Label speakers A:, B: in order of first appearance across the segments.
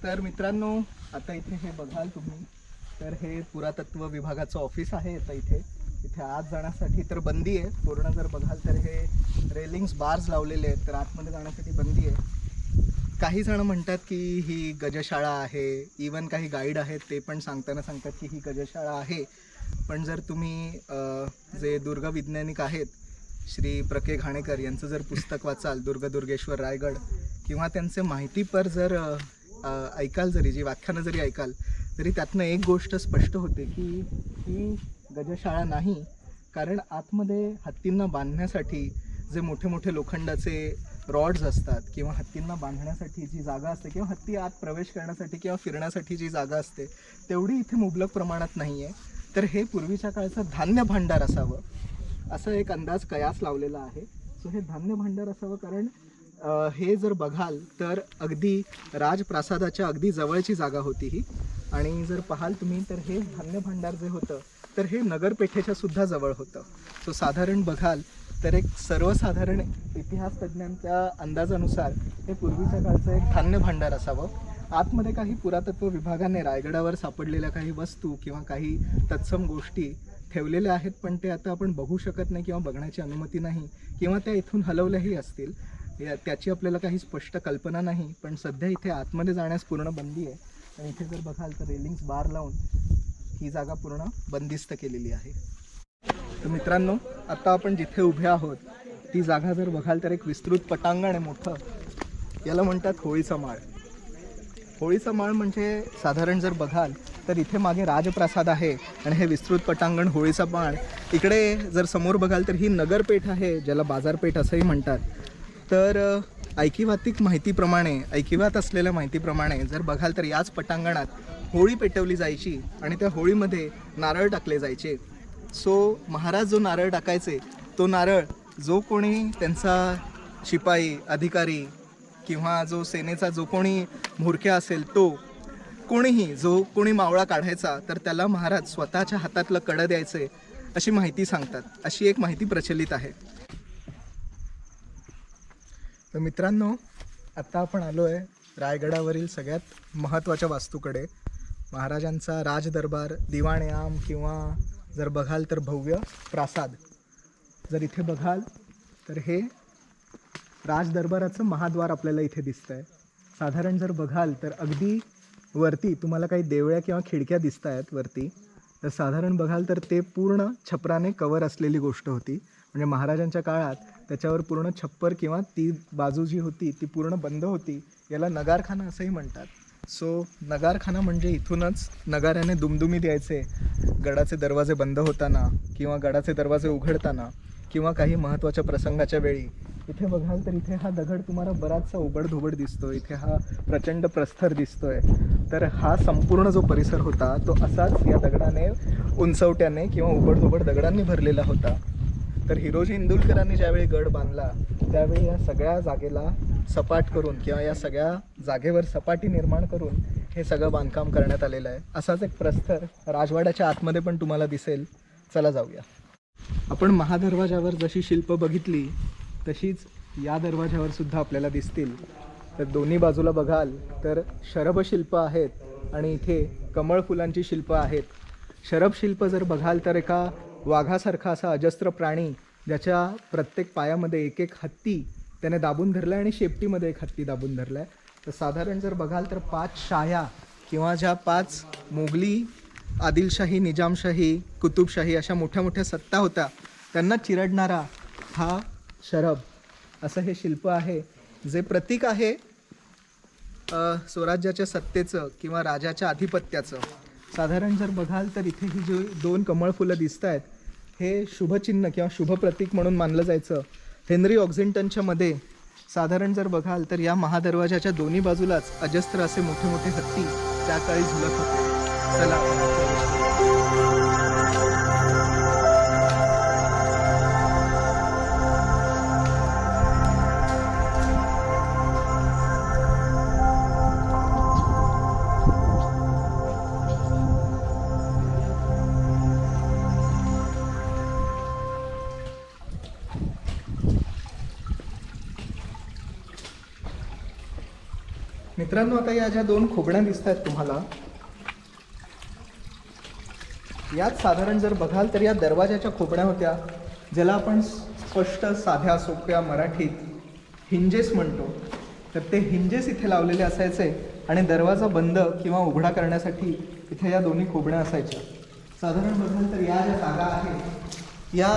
A: तर मित्रांनो, आता इथे हे बघाल तुम्ही, तर हे पुरातत्व विभागाचं ऑफिस आहे. आता इथे आत जाण्यासाठी तर बंदी आहे पूर्ण. जर बघाल तर हे रेलिंग्स बार्स लावलेले आहेत, तर आतमध्ये जाण्यासाठी बंदी आहे. काही जण म्हणतात की ही गजशाळा आहे, इवन काही गाईड आहेत ते पण सांगतात की ही गजशाळा आहे. पण जर तुम्ही जे दुर्गविज्ञानिक आहेत श्री प्र.के. घाणेकर यांचं जर पुस्तक वाचाल, दुर्गेश्वर रायगड, किंवा त्यांचे माहितीपर जर ऐकाल, जी व्याख्यानं जरी ऐकाल, तरी त्यातनं एक गोष्ट स्पष्ट होते की ही गजशाळा नाही. कारण आतमध्ये हत्तींना बांधण्यासाठी जे मोठे मोठे लोखंडाचे रॉड्स असतात, किंवा हत्तींना बांधण्यासाठी जी जागा असते, किंवा हत्ती आत प्रवेश करण्यासाठी किंवा फिरण्यासाठी जी जागा असते, तेवढी इथे मुबलक प्रमाणात नाही आहे. तर हे पूर्वीच्या काळचं धान्य भांडार असावं, असं एक अंदाज कयास लावलेला आहे. सो हे धान्य भांडार असावं, कारण हे जर बघाल तर अगदी राजप्रासादाच्या अगदी जवळची जागा होती ही. आणि जर पाहाल तुम्ही तर हे धान्य भांडार जे होतं तर हे नगरपेठेच्या सुद्धा जवळ होतं. सो साधारण बघाल तर एक सर्वसाधारण इतिहास तज्ज्ञांच्या अंदाजानुसार हे पूर्वीच्या काळचं एक धान्य भांडार असावं. आतमध्ये काही पुरातत्व विभागाने रायगडावर सापडलेल्या काही वस्तू किंवा काही तत्सम गोष्टी ठेवलेल्या आहेत, पण ते आता आपण बघू शकत नाही किंवा बघण्याची अनुमती नाही, किंवा त्या इथून हलवल्याही असतील. त्याची आपल्याला काही स्पष्ट कल्पना नाही. पण सध्या इथे आतमध्ये जाण्यास पूर्ण बंदी आहे. आणि इथे जर बघाल तर रेलिंग्स बार लावून ही जागा पूर्ण बंदिस्त केलेली आहे. तर मित्रांनो, आता आपण जिथे उभे आहोत ती जागा जर बघाल तर एक विस्तृत पटांगण आहे मोठं. याला म्हणतात होळीचा माळ. होळीचा माळ म्हणजे साधारण जर बघाल तर इथे मागे राजप्रासाद आहे आणि हे विस्तृत पटांगण होळीचा माळ. इकडे जर समोर बघाल तर ही नगरपेठ आहे, ज्याला बाजारपेठ असंही म्हणतात. तर ऐकिवात असलेल्या माहितीप्रमाणे जर बघाल तर याच पटांगणात होळी पेटवली जायची आणि त्या होळीमध्ये नारळ टाकले जायचे. सो महाराज जो नारळ टाकायचे, तो नारळ जो कोणी त्यांचा शिपाई, अधिकारी किंवा जो सेनेचा जो कोणी म्होरक्या असेल, तो कोणीही जो कोणी मावळा काढायचा, तर त्याला महाराज स्वतःच्या हातातलं कडं द्यायचे, अशी माहिती सांगतात. अशी एक माहिती प्रचलित आहे. तर मित्रांनो, आत्ता आपण आलो आहे रायगडावरील सगळ्यात महत्त्वाच्या वास्तूकडे, महाराजांचा राजदरबार, दिवाणयाम, किंवा जर बघाल तर भव्य प्रासाद. जर इथे बघाल तर हे राजदरबाराचं महाद्वार आपल्याला इथे दिसतं आहे. साधारण जर बघाल तर अगदी वरती तुम्हाला काही देवळ्या किंवा खिडक्या दिसत आहेत वरती. तर साधारण बघाल तर ते पूर्ण छपराने कवर असलेली गोष्ट होती. म्हणजे महाराजांच्या काळात त्याच्यावर पूर्ण छप्पर किंवा ती बाजू जी होती ती पूर्ण बंद होती. याला नगारखाना असंही म्हणतात. सो नगारखाना म्हणजे इथूनच नगाऱ्याने दुमदुमी द्यायचे गडाचे दरवाजे बंद होताना किंवा गडाचे दरवाजे उघडताना किंवा काही महत्त्वाच्या प्रसंगाच्या वेळी. इथे बघाल तर इथे हा दगड तुम्हाला बराचसा उबडधोबड दिसतो. इथे हा प्रचंड प्रस्तर दिसतोय. तर हा संपूर्ण जो परिसर होता तो असाच या दगडाने, उंचवट्याने किंवा उबडधोबड दगडांनी भरलेला होता. तर हिरोजी इंदुलकरांनी ज्यावेळी गड बांधला त्यावेळी या सगळ्या जागेला सपाट करून किंवा या सगळ्या जागेवर सपाटी निर्माण करून हे सगळं बांधकाम करण्यात आलेलं आहे. असाच एक प्रस्तर राजवाड्याच्या आतमध्ये पण तुम्हाला दिसेल. चला जाऊया. आपण महादरवाजावर जशी शिल्प बघितली तशीच या दरवाजावर सुद्धा आपल्याला दिसतील. तर दोन्ही बाजूला बघाल तर शरभ शिल्प आहेत आणि इथे कमळ फुलांची शिल्प आहेत. शरभ शिल्प जर बघाल तर एका वाघासारखा असा अजस्त्र प्राणी, ज्याच्या प्रत्येक पायामध्ये एक एक हत्ती त्याने दाबून धरला आहे आणि शेपटीमध्ये एक हत्ती दाबून धरला आहे. तर साधारण जर बघाल तर 5 शाह्या किंवा ज्या 5 मोगली, आदिलशाही, निजामशाही, कुतुबशाही अशा मोठ्या मोठ्या सत्ता होत्या त्यांना चिरडणारा हा शरभ असं हे शिल्प आहे, जे प्रतीक आहे स्वराज्याच्या सत्तेचं किंवा राजाच्या आधिपत्याचं. साधारण जर बघाल तर इथे ही जी 2 कमळ फुलं दिसत आहेत हे शुभचिन्ह किंवा शुभ प्रतीक म्हणून मानलं जायचं. हेनरी ऑक्झिंग्टनच्या मध्ये साधारण जर बघाल तर या महादरवाजाच्या दोन्ही बाजूलाच अजस्त्र असे मोठे मोठे हत्ती त्या काळी झुलत होते. चला. मित्रांनो, आता या ज्या 2 खोबण्या दिसत आहेत तुम्हाला, यात साधारण जर बघाल तर या दरवाजाच्या खोबण्या होत्या, ज्याला आपण स्पष्ट साध्या सोप्या मराठीत हिंजेस म्हणतो. तर ते हिंजेस इथे लावलेले असायचे आणि दरवाजा बंद किंवा उघडा करण्यासाठी इथे या दोन्ही खोबण्या असायच्या. साधारण बघाल तर या ज्या जागा आहेत या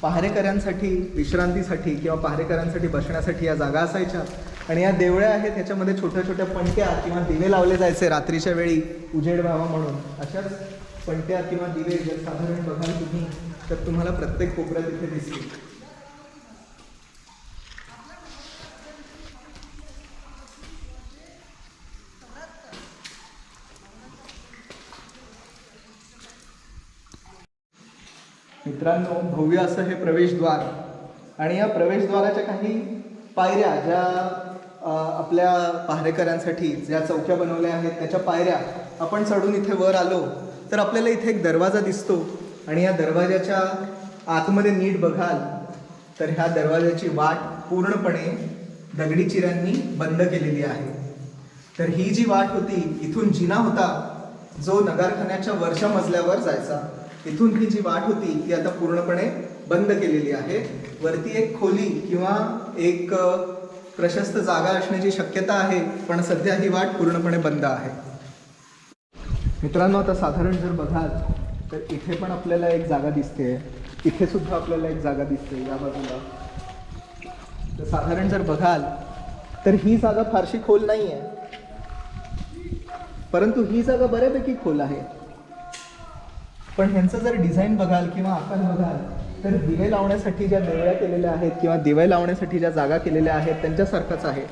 A: पहारेकऱ्यांसाठी विश्रांतीसाठी किंवा पहारेकऱ्यांसाठी बसण्यासाठी या जागा असायच्या. आणि या देवळ्या आहेत ह्याच्यामध्ये छोट्या छोट्या पणत्या किंवा दिवे लावले जायचे रात्रीच्या वेळी उजेड व्हावा म्हणून. अशाच पणत्या किंवा दिवे जर साधारण बघाल तुम्ही तर तुम्हाला प्रत्येक कोपऱ्यात इथे दिसतील. मित्रांनो, भव्य असं हे प्रवेशद्वार आणि या प्रवेशद्वाराच्या काही पायऱ्या ज्या आपल्या पहारेकऱ्यांसाठी ज्या चौक्या बनवल्या आहेत त्याच्या पायऱ्या आपण चढून इथे वर आलो तर आपल्याला इथे एक दरवाजा दिसतो. आणि या दरवाजाच्या आतमध्ये नीट बघाल तर ह्या दरवाजाची वाट पूर्णपणे दगडी चिऱ्यांनी बंद केलेली आहे. तर ही जी वाट होती, इथून जिना होता जो नगारखान्याच्या वरच्या मजल्यावर जायचा. इथून ही जी वाट होती ती आता पूर्णपणे बंद केलेली आहे. वरती एक खोली किंवा एक प्रशस्त जागा असण्याची शक्यता आहे, पण सध्या ही वाट पूर्णपणे बंद आहे. मित्रांनो, आता साधारण जर बघाल तर इथे पण आपल्याला एक जागा दिसते, इथे सुद्धा आपल्याला एक जागा दिसते या बाजूला. तर साधारण जर बघाल तर ही जागा फारशी खोल नाही आहे, परंतु ही जागा बऱ्यापैकी खोल आहे. पण ह्यांचं जर डिझाईन बघाल किंवा आकार बघाल तर दिवे लावण्यासाठी ज्या देवळ्या केलेल्या आहेत किंवा दिवे लावण्यासाठी ज्या जागा केलेल्या आहेत त्यांच्यासारखंच आहे.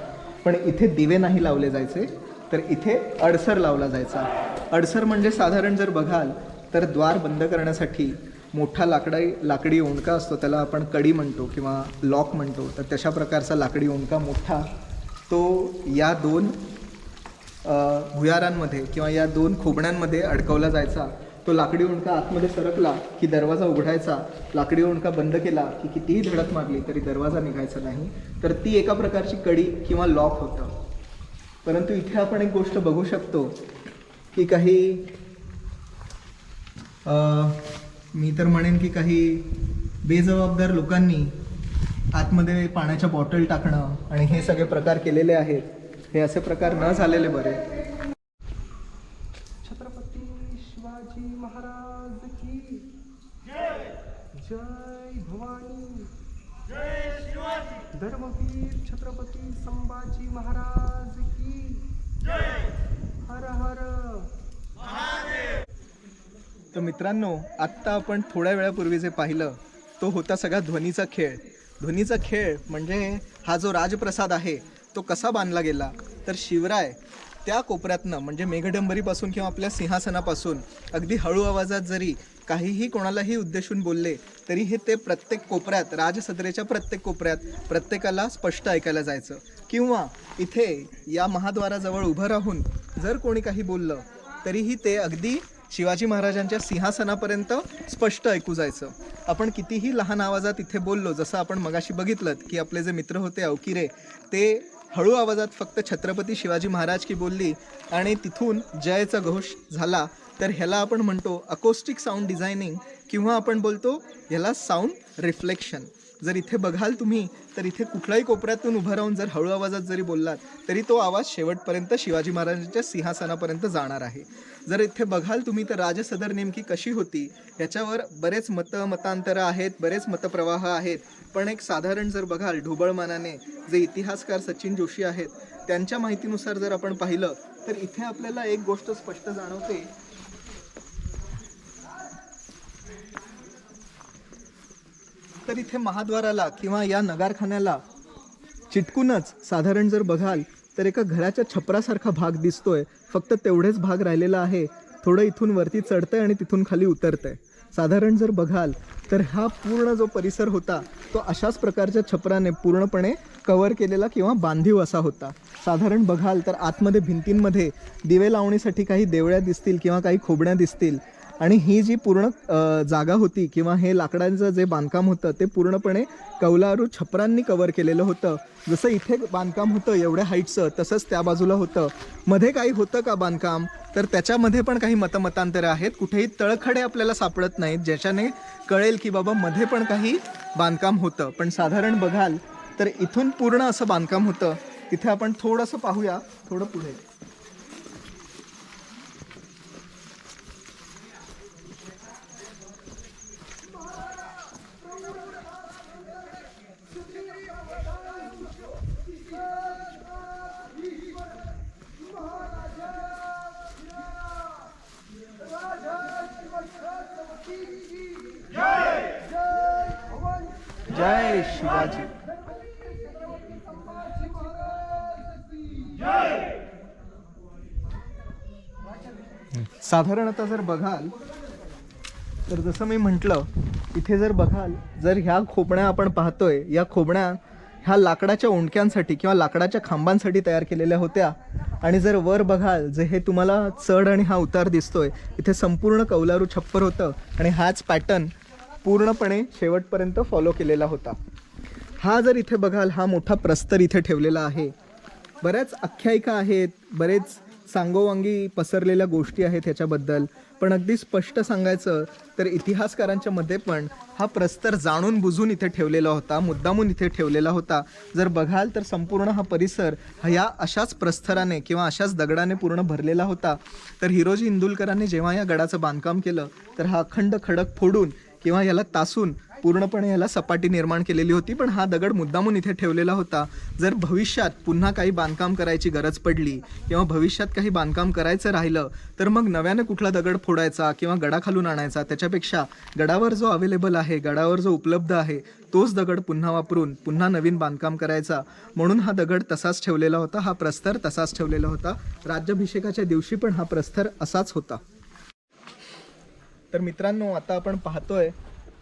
A: पण इथे दिवे नाही लावले जायचे, तर इथे अडसर लावला जायचा. अडसर म्हणजे साधारण जर बघाल तर द्वार बंद करण्यासाठी मोठा लाकडी ओंडका असतो, त्याला आपण कडी म्हणतो किंवा लॉक म्हणतो. तर तशा प्रकारचा लाकडी ओंडका मोठा तो या 2 भुयारांमध्ये किंवा या 2 खोबण्यांमध्ये अडकवला जायचा. तो लाकडी ओंडका आतमध्ये सरकला की दरवाजा उघडायचा, लाकडी ओंडका बंद केला की कितीही धडक मारली तरी दरवाजा निघायचा नाही. तर ती एका प्रकारची कडी किंवा लॉक होतं. परंतु इथे आपण एक गोष्ट बघू शकतो की काही मी तर म्हणेन की काही बेजबाबदार लोकांनी आतमध्ये पाण्याच्या बॉटल टाकणं आणि हे सगळे प्रकार केलेले आहेत. हे असे प्रकार न झालेले बरे. छत्रपती शिवाजी महाराज की जय. जय भवानी. जय शिवाजी. धर्मवीर छत्रपती संभाजी महाराज की जय. हर हर महादेव. तर मित्रांनो, आत्ता आपण थोड्या वेळापूर्वी जे पाहिलं तो होता सगळा ध्वनीचा खेळ. ध्वनीचा खेळ म्हणजे हा जो राजप्रसाद आहे तो कसा बांधला गेला, तर शिवराय त्या कोपऱ्यातनं म्हणजे मेघडंबरीपासून किंवा आपल्या सिंहासनापासून अगदी हळू आवाजात जरी काहीही कोणालाही उद्देशून बोलले तरी हे ते प्रत्येक कोपऱ्यात, राजसदरेच्या प्रत्येक कोपऱ्यात प्रत्येकाला स्पष्ट ऐकायला जायचं. किंवा इथे या महाद्वाराजवळ उभं राहून जर कोणी काही बोललं तरीही ते अगदी शिवाजी महाराजांच्या सिंहासनापर्यंत स्पष्ट ऐकू जायचं. आपण कितीही लहान आवाजात इथे बोललो, जसं आपण मगाशी बघितलं की आपले जे मित्र होते अवकिरे, ते हळू आवाजात फक्त छत्रपती शिवाजी महाराज की बोलली आणि तिथून जयचा घोष झाला, तर ह्याला आपण म्हणतो अकोस्टिक साऊंड डिझायनिंग किंवा आपण बोलतो ह्याला साऊंड रिफ्लेक्शन. जर इथे बघाल तुम्ही तर इथे कुठल्याही कोपऱ्यातून उभं राहून जर हळू आवाजात जरी बोललात तरी तो आवाज शेवटपर्यंत शिवाजी महाराजांच्या सिंहासनापर्यंत जाणार आहे. जर इथे बघाल तुम्ही तर राजसदर नेमकी कशी होती ह्याच्यावर बरेच मतांतरं आहेत, बरेच मतप्रवाह आहेत. पण एक साधारण जर बघाल ढोबळमानाने जे इतिहासकार सचिन जोशी आहेत त्यांच्या माहितीनुसार जर आपण पाहिलं तर इथे आपल्याला एक गोष्ट स्पष्ट जाणवते तर इथे महाद्वाराला किंवा या नगारखान्याला चिटकूनच साधारण जर बघाल तर एका घराच्या छपरासारखा भाग दिसतोय. फक्त तेवढेच भाग राहिलेला आहे. थोडं इथून वरती चढतंय आणि तिथून खाली उतरतंय. साधारण जर बघाल तर हा पूर्ण जो परिसर होता तो अशाच प्रकारच्या छपराने पूर्णपणे कव्हर केलेला किंवा बांधीव असा होता. साधारण बघाल तर आतमध्ये भिंतींमध्ये दिवे लावणीसाठी काही देवळ्या दिसतील किंवा काही खोबण्या दिसतील आणि ही जी पूर्ण जागा होती किंवा हे लाकडांचं जे बांधकाम होतं ते पूर्णपणे कौलारू छपरांनी कव्हर केलेलं होतं. जसं इथे बांधकाम होतं एवढ्या हाईटचं, तसंच त्या बाजूला होतं. मध्ये काही होतं का बांधकाम, तर त्याच्यामध्ये पण काही मतमतांतरे आहेत. कुठेही तळखडे आपल्याला सापडत नाहीत ज्याच्याने कळेल की बाबा मध्ये पण काही बांधकाम होतं. पण साधारण बघाल तर इथून पूर्ण असं बांधकाम होतं. इथे आपण थोडंसं पाहूया, थोडं पुढे. जय शिवाजी. साधारण आता जर बघाल तर जसं मी म्हटलं, इथे जर बघाल, जर ह्या खोबण्या आपण पाहतोय, या खोबण्या ह्या लाकडाच्या ओंडक्यांसाठी किंवा लाकडाच्या खांबांसाठी तयार केलेल्या होत्या. आणि जर वर बघाल, जे हे तुम्हाला चढ आणि हा उतार दिसतोय, इथे संपूर्ण कौलारू छप्पर होतं आणि हाच पॅटर्न पूर्णपणे शेवटपर्यंत फॉलो केलेला होता. हा जर इथे बघाल, हा मोठा प्रस्तर इथे ठेवलेला आहे. बऱ्याच आख्यायिका आहेत, बरेच सांगोवांगी पसरलेल्या गोष्टी आहेत ह्याच्याबद्दल. पण अगदी स्पष्ट सांगायचं तर इतिहासकारांच्या मध्ये पण हा प्रस्तर जाणून बुजून इथे ठेवलेला होता, मुद्दामून इथे ठेवलेला होता. जर बघाल तर संपूर्ण हा परिसर ह्या अशाच प्रस्तराने किंवा अशाच दगडाने पूर्ण भरलेला होता. तर हिरोजी इंदुलकरांनी जेव्हा या गडाचं बांधकाम केलं तर हा अखंड खडक फोडून किंवा याला तासून पूर्णपणे याला सपाटी निर्माण केलेली होती. पण हा दगड मुद्दामून इथे ठेवलेला होता. जर भविष्यात पुन्हा काही बांधकाम करायची गरज पडली किंवा भविष्यात काही बांधकाम करायचं राहिलं तर मग नव्याने कुठला दगड फोडायचा किंवा गडाखालून आणायचा, त्याच्यापेक्षा गडावर जो अवेलेबल आहे, गडावर जो उपलब्ध आहे, तोच दगड पुन्हा वापरून पुन्हा नवीन बांधकाम करायचा. म्हणून हा दगड तसाच ठेवलेला होता, हा प्रस्तर तसाच ठेवलेला होता. राज्याभिषेकाच्या दिवशी पण हा प्रस्तर असाच होता. तर मित्रांनो, आता आपण पाहतोय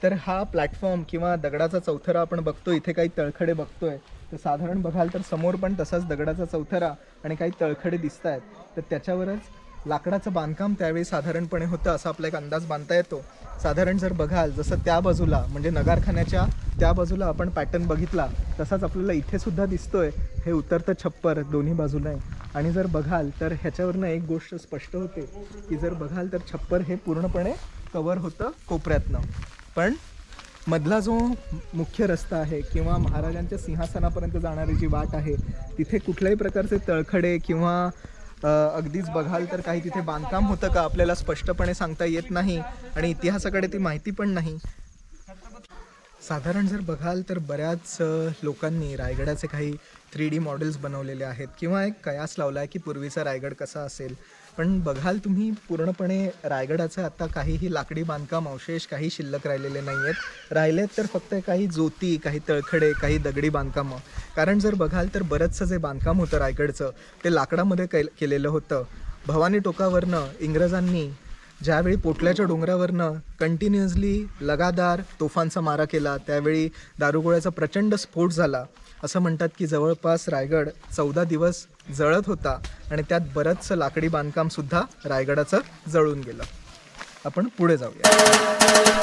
A: तर हा प्लॅटफॉर्म किंवा दगडाचा चौथरा आपण बघतोय. इथे काही तळखडे बघतोय, तर साधारण बघाल तर समोर पण तसाच दगडाचा चौथरा आणि काही तळखडे दिसत आहेत. तर त्याच्यावरच लाकडाचं बांधकाम त्यावेळी साधारणपणे होतं असा आपला एक अंदाज बांधता येतो. साधारण जर बघाल, जसं त्या बाजूला म्हणजे नगारखान्याच्या त्या बाजूला आपण पॅटर्न बघितला, तसाच आपल्याला इथे सुद्धा दिसतोय. हे उतरतं छप्पर दोन्ही बाजूला आहे. आणि जर बघाल तर ह्याच्यावरनं एक गोष्ट स्पष्ट होते की जर बघाल तर छप्पर हे पूर्णपणे कव्हर होतं कोपऱ्यातनं. पण मधला जो मुख्य रस्ता आहे किंवा महाराजांच्या सिंहासनापर्यंत जाणारी जी वाट आहे, तिथे कुठल्याही प्रकारचे तळखडे किंवा अगदीच बघाल तर काही तिथे बांधकाम होतं का आपल्याला स्पष्टपणे सांगता येत नाही आणि इतिहासाकडे ती माहिती पण नाही. साधारण जर बघाल तर बऱ्याच लोकांनी रायगडाचे काही 3D मॉडेल्स बनवलेले आहेत किंवा एक कयास लावला आहे की पूर्वीचा रायगड कसा असेल. पण बघाल तुम्ही पूर्णपणे रायगडाचं आता काहीही लाकडी बांधकाम अवशेष काही शिल्लक राहिलेले नाही आहेत. राहिलेत तर फक्त काही ज्योती, काही तळखडे, काही दगडी बांधकामं. कारण जर बघाल तर बरंचसं जे बांधकाम होतं रायगडचं ते लाकडामध्ये केलेलं होतं. भवानी टोकावरनं इंग्रजांनी ज्यावेळी पोटल्याच्या डोंगरावरनं कंटिन्युअसली लगातार तोफांचा मारा केला, त्यावेळी दारुगोळ्याचा प्रचंड स्फोट झाला. असं म्हणतात की जवळपास रायगड 14 दिवस जळत होता आणि त्यात बरंचसं लाकडी बांधकामसुद्धा रायगडाचं जळून गेलं. आपण पुढे जाऊया.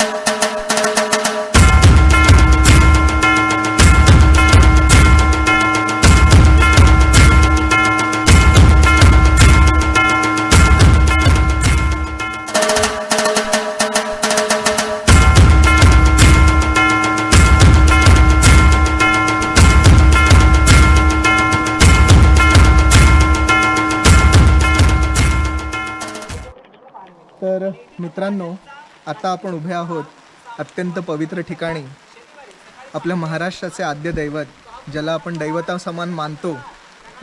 A: तर मित्रांनो, आता आपण उभे आहोत अत्यंत पवित्र ठिकाणी. आपल्या महाराष्ट्राचे आद्य दैवत, ज्याला आपण दैवतासमान मानतो,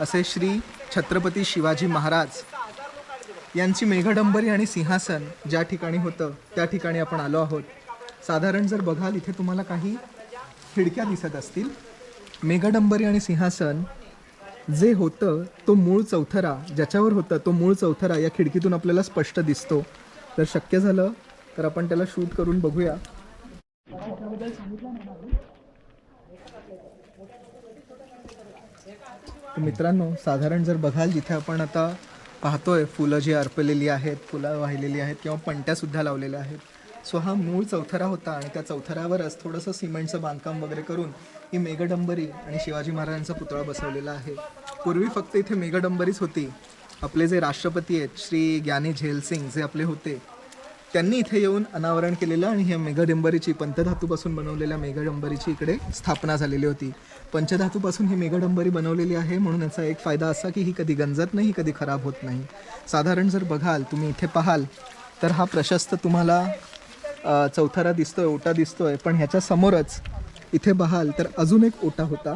A: असे श्री छत्रपती शिवाजी महाराज यांची मेघडंबरी आणि सिंहासन ज्या ठिकाणी होतं त्या ठिकाणी आपण आलो आहोत. साधारण जर बघाल इथे तुम्हाला काही खिडक्या दिसत असतील. मेघडंबरी आणि सिंहासन जे होतं तो मूळ चौथरा, ज्याच्यावर होतं तो मूळ चौथरा या खिडकीतून आपल्याला स्पष्ट दिसतो. तर शक्य झालं तर आपण त्याला शूट करून बघूया. मित्रांनो, साधारण जर बघाल जिथे आपण आता पाहतोय फुलं जी अर्पलेली आहेत, फुलं वाहिलेली आहेत किंवा पणत्यासुद्धा लावलेल्या आहेत. सो हा मूळ चौथरा होता आणि त्या चौथऱ्यावरच थोडंसं सिमेंटचं बांधकाम वगैरे करून ही मेघडंबरी आणि शिवाजी महाराजांचा पुतळा बसवलेला आहे. पूर्वी फक्त इथे मेघडंबरीच होती. आपले जे राष्ट्रपती आहेत श्री ज्ञानी झैलसिंग जे आपले होते, त्यांनी इथे येऊन अनावरण केलेलं आणि ह्या मेघडंबरीची पंचधातूपासून बनवलेल्या मेघडंबरीची इकडे स्थापना झालेली होती. पंचधातूपासून ही मेघडंबरी बनवलेली आहे म्हणून याचा एक फायदा असा की ही कधी गंजत नाही, कधी खराब होत नाही. साधारण जर बघाल तुम्ही इथे पाहाल तर हा प्रशस्त तुम्हाला चौथरा दिसतोय, ओटा दिसतोय, पण ह्याच्या समोरच इथे पाहाल तर अजून एक ओटा होता,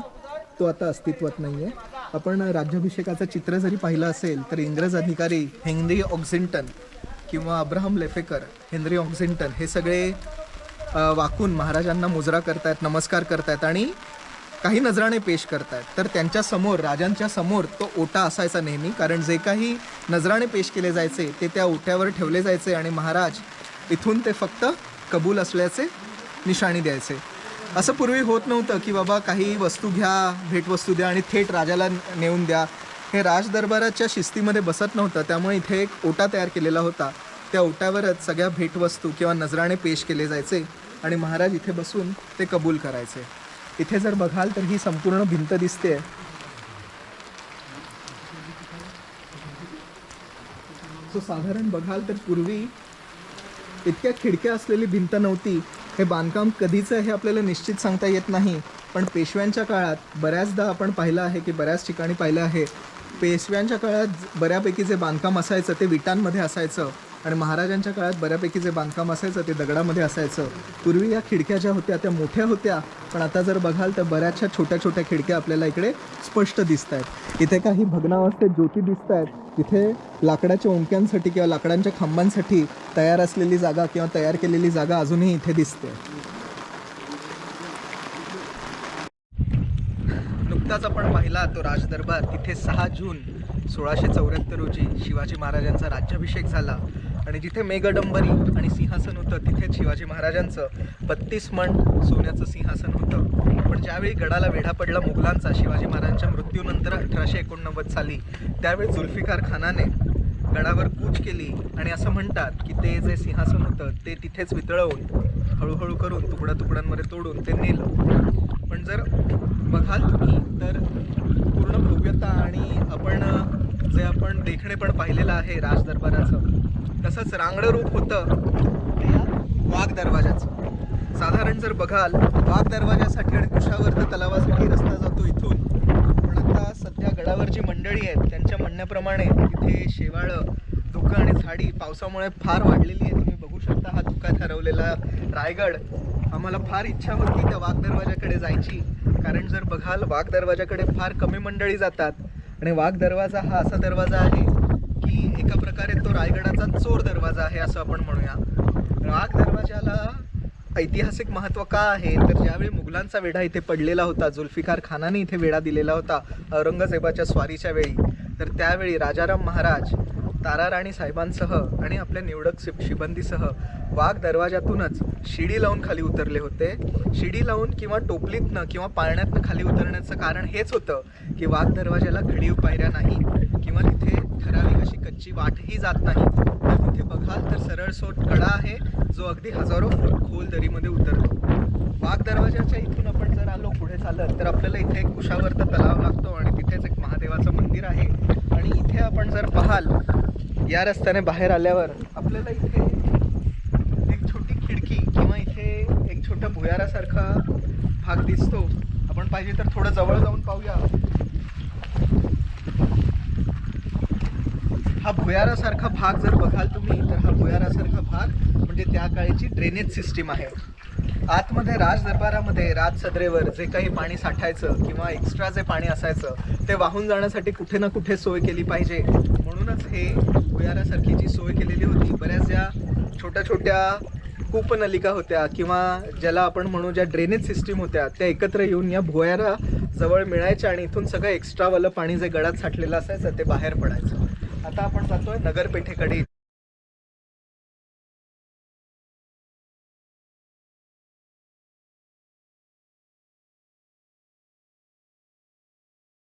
A: तो आता अस्तित्वात नाही आहे. आपण राज्याभिषेकाचं चित्र जरी पाहिलं असेल तर इंग्रज अधिकारी हेनरी ऑक्झिंग्टन किंवा अब्राहम लेफेकर, हेनरी ऑक्झिंग्टन हे सगळे वाकून महाराजांना मुजरा करतायत, नमस्कार करतायत आणि काही नजराणे पेश करतायत. तर त्यांच्या समोर, राजांच्या समोर तो ओटा असायचा नेहमी, कारण जे काही नजराणे पेश केले जायचे ते त्या ओट्यावर ठेवले जायचे आणि महाराज इथून ते फक्त कबूल असल्याचे निशाणी द्यायचे. असं पूर्वी होत नव्हतं की बाबा काही वस्तू घ्या, भेटवस्तू द्या आणि थेट राजाला नेऊन द्या. हे राजदरबाराच्या शिस्तीमध्ये बसत नव्हतं. त्यामुळे इथे एक ओटा तयार केलेला होता. त्या ओट्यावरच सगळ्या भेटवस्तू किंवा नजराणे पेश केले जायचे आणि महाराज इथे बसून ते कबूल करायचे. इथे जर बघाल तर ही संपूर्ण भिंत दिसते. सो साधारण बघाल तर पूर्वी इतक्या खिडक्या असलेली भिंत नव्हती. हे बांधकाम कधीचं हे आपल्याला निश्चित सांगता येत नाही, पण पेशव्यांच्या काळात बऱ्याचदा आपण पाहिलं आहे की बऱ्याच ठिकाणी पाहिलं आहे, पेशव्यांच्या काळात बऱ्यापैकी जे बांधकाम असायचं ते विटांमध्ये असायचं आणि महाराजांच्या काळात बऱ्यापैकी जे बांधकाम असायचं ते दगडामध्ये असायचं. पूर्वी या खिडक्या ज्या होत्या त्या मोठ्या होत्या, पण आता जर बघाल तर बऱ्याचशा छोट्या छोट्या खिडक्या आपल्याला इकडे स्पष्ट दिसत आहेत. इथे काही भग्नावस्थेत ज्योती दिसत आहेत. इथे लाकडाच्या ओंक्यांसाठी किंवा लाकडांच्या खांबांसाठी तयार असलेली जागा किंवा तयार केलेली जागा अजूनही इथे दिसते. नुकताच आपण पाहिला तो राजदरबार. तिथे 6 जून 1674 रोजी शिवाजी महाराजांचा राज्याभिषेक झाला आणि जिथे मेघडंबरी आणि सिंहासन होतं तिथेच शिवाजी महाराजांचं 32 मण सोन्याचं सिंहासन होतं. पण ज्यावेळी गडाला वेढा पडला मुघलांचा शिवाजी महाराजांच्या मृत्यूनंतर 1889 साली, त्यावेळी जुल्फिकार खानाने गडावर कूच केली आणि असं म्हणतात की ते जे सिंहासन होतं ते तिथेच वितळवून हळूहळू करून तुकड्यांमध्ये तोडून ते नेलं. पण जर बघाल तुम्ही तर पूर्ण भव्यता आणि आपण देखणे पण पाहिलेलं आहे राजदरबाराचं, तसंच रांगडं रूप होतं ते या वाघ दरवाजाचं. साधारण जर बघाल वाघ दरवाजासाठी आणि कुशावर्त तलावासाठी रस्ता जातो इथून, पण आता सध्या गडावर जी मंडळी आहेत त्यांच्या म्हणण्याप्रमाणे तिथे शेवाळं, धुकं आणि झाडी पावसामुळे फार वाढलेली आहे. तुम्ही बघू शकता हा धुका ठरवलेला रायगड. आम्हाला फार इच्छा होती त्या वाघ दरवाजाकडे जायची, कारण जर बघाल वाघ दरवाजाकडे फार कमी मंडळी जातात आणि वाघ दरवाजा हा असा दरवाजा आहे की एका प्रकारे तो रायगडाचा चोर दरवाजा आहे असं आपण म्हणूया. वाघ दरवाजाला ऐतिहासिक महत्त्व का आहे तर ज्यावेळी मुघलांचा वेढा इथे पडलेला होता, जुल्फिकार खानाने इथे वेढा दिलेला होता औरंगजेबाच्या स्वारीच्या वेळी, तर त्यावेळी राजाराम महाराज ताराराणी साहेबांसह आणि आपल्या निवडक शिबंदीसह वाघ दरवाजातूनच शिडी लावून खाली उतरले होते. शिडी लावून किंवा टोपलीतनं किंवा पाळण्यातनं खाली उतरण्याचं कारण हेच होतं की वाघ दरवाजाला घडीव पायऱ्या नाही किंवा तिथे ठराविक अशी कच्ची वाटही जात नाही. तर तिथे बघाल तर सरळसोट कडा आहे जो अगदी हजारो फूट खोल दरीमध्ये उतरतो. वाघ दरवाजाच्या इथून आपण जर आलो पुढे चालत तर आपल्याला इथे एक कुशावर्त तलाव लागतो आणि तिथेच एक महादेवाचं मंदिर आहे. आणि इथे आपण जर पाहाल या रस्त्याने बाहेर आल्यावर आपल्याला इथे एक छोटी खिडकी किंवा इथे एक छोटा भुयारासारखा भाग दिसतो. आपण पाहिजे तर थोडं जवळ जाऊन पाहूया. हा भुयारासारखा भाग जर बघाल तुम्ही तर हा भुयारासारखा भाग म्हणजे त्या काळची ड्रेनेज सिस्टीम आहे. आतमध्ये राजदरबारामध्ये राजसदरेवर जे काही पाणी साठायचं किंवा एक्स्ट्रा जे पाणी असायचं ते वाहून जाण्यासाठी कुठे ना कुठे सोय केली पाहिजे, म्हणूनच हे भुयारासारखी जी सोय केलेली होती. बऱ्याच ज्या छोट्या छोट्या कूपनलिका होत्या किंवा ज्याला आपण म्हणू ज्या ड्रेनेज सिस्टीम होत्या त्या एकत्र येऊन या भुयारा जवळ मिळायच्या आणि इथून सगळं एक्स्ट्रावालं पाणी जे गडात साठलेलं असायचं ते बाहेर पडायचं. आता आपण जातोय नगरपेठेकडे.